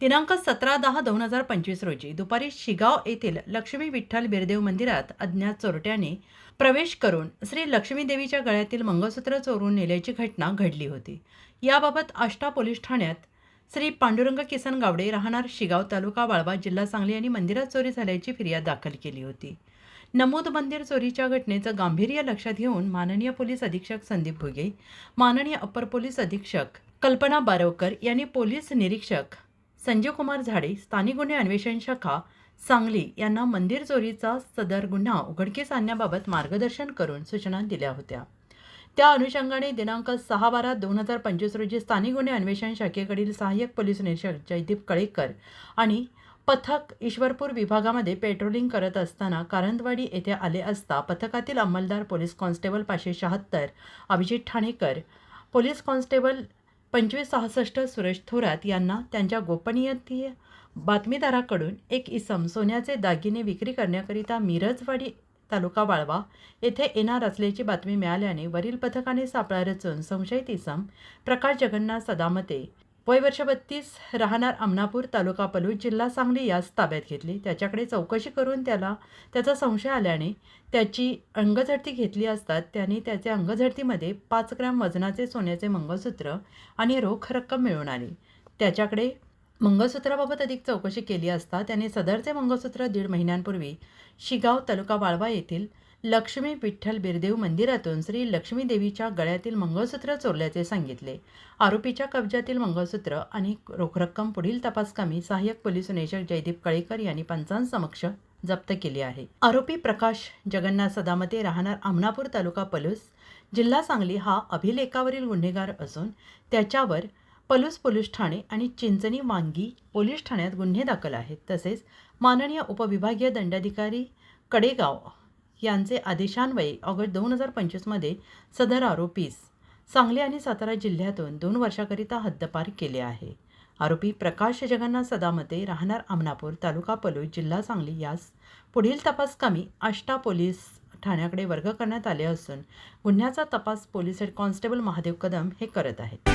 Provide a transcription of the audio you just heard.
दिनांक 17/10/2025 रोजी दुपारी शिगाव येथील लक्ष्मी विठ्ठल बिरदेव मंदिरात अज्ञात चोरट्याने प्रवेश करून श्री लक्ष्मी देवीच्या गळ्यातील मंगळसूत्र चोरून नेल्याची घटना घडली होती। याबाबत आष्टा पोलीस ठाण्यात श्री पांडुरंग किसन गावडे राहणार शिगाव तालुका वाळवा जिल्हा सांगली यांनी मंदिरात चोरी झाल्याची फिर्याद दाखल केली होती। नमूद मंदिर चोरीच्या घटनेचं गांभीर्य लक्षात घेऊन माननीय पोलीस अधीक्षक संदीप भुगे, माननीय अपर पोलीस अधीक्षक कल्पना बारवकर यांनी पोलीस निरीक्षक संजीव कुमार झाडे, स्थानिक गुन्हे अन्वेषण शाखा सांगली यांना मंदिर चोरीचा सदर गुन्हा उघडकीस आणण्याबाबत मार्गदर्शन करून सूचना दिल्या होत्या। त्या अनुषंगाने दिनांक 6/12/2025 रोजी स्थानिक गुन्हे अन्वेषण शाखेकडील सहाय्यक पोलीस निरीक्षक जयदीप कळेकर आणि पथक ईश्वरपूर विभागामध्ये पेट्रोलिंग करत असताना कारंदवाडी येथे आले असता पथकातील अंमलदार police constable 576 Abhijit Thanekar, police constable 2566 Suresh Thorat यांना त्यांच्या गोपनीय बातमीदाराकडून एक इसम सोन्याचे दागिने विक्री करण्याकरिता मिरजवाडी तालुका वाळवा येथे येणार असल्याची बातमी मिळाल्याने वरील पथकाने सापळा रचून संशयित इसम प्रकाश जगन्नाथ सदामते वय वर्ष 32 राहणार अमनापूर तालुका पलूस जिल्हा सांगली यास ताब्यात घेतली। त्याच्याकडे चौकशी करून त्याचा संशय आल्याने त्याची अंगझडती घेतली असता त्याने त्याच्या अंगझडतीमध्ये 5 ग्रॅम वजनाचे सोन्याचे मंगळसूत्र आणि रोख रक्कम मिळून आली। त्याच्याकडे मंगळसूत्राबाबत अधिक चौकशी केली असता त्याने सदरचे मंगळसूत्र 1.5 महिन्यांपूर्वी शिगाव तालुका वाळवा येथील लक्ष्मी विठ्ठल बिरदेव मंदिरातून श्री लक्ष्मी देवीच्या गळ्यातील मंगळसूत्र चोरल्याचे सांगितले। आरोपीच्या कब्जातील मंगळसूत्र आणि रोख रक्कम पुढील तपासकामी सहाय्यक पोलीस निरीक्षक जयदीप कळेकर यांनी पंचांसमक्ष जप्त केली आहे। आरोपी प्रकाश जगन्नाथ सदामते राहणार अमनापूर तालुका पलूस जिल्हा सांगली हा अभिलेखावरील गुन्हेगार असून त्याच्यावर पलूस पोलीस ठाणे आणि चिंचणी वांगी पोलीस ठाण्यात गुन्हे दाखल आहेत। तसेच माननीय उपविभागीय दंडाधिकारी कडेगाव यांचे आदेशान्वये ऑगस्ट 2025 मध्ये सदर आरोपीस सांगली आणि सातारा जिल्ह्यातून 2 वर्षाकरिता हद्दपार केले आहे। आरोपी प्रकाश जगन्नाथ सदामते राहणार अमनापूर तालुका पलूस जिल्हा सांगली यास पुढील तपासकामी आष्टा पोलीस ठाण्याकडे वर्ग करण्यात आले असून गुन्ह्याचा तपास police head constable Mahadev Kadam हे करत आहेत।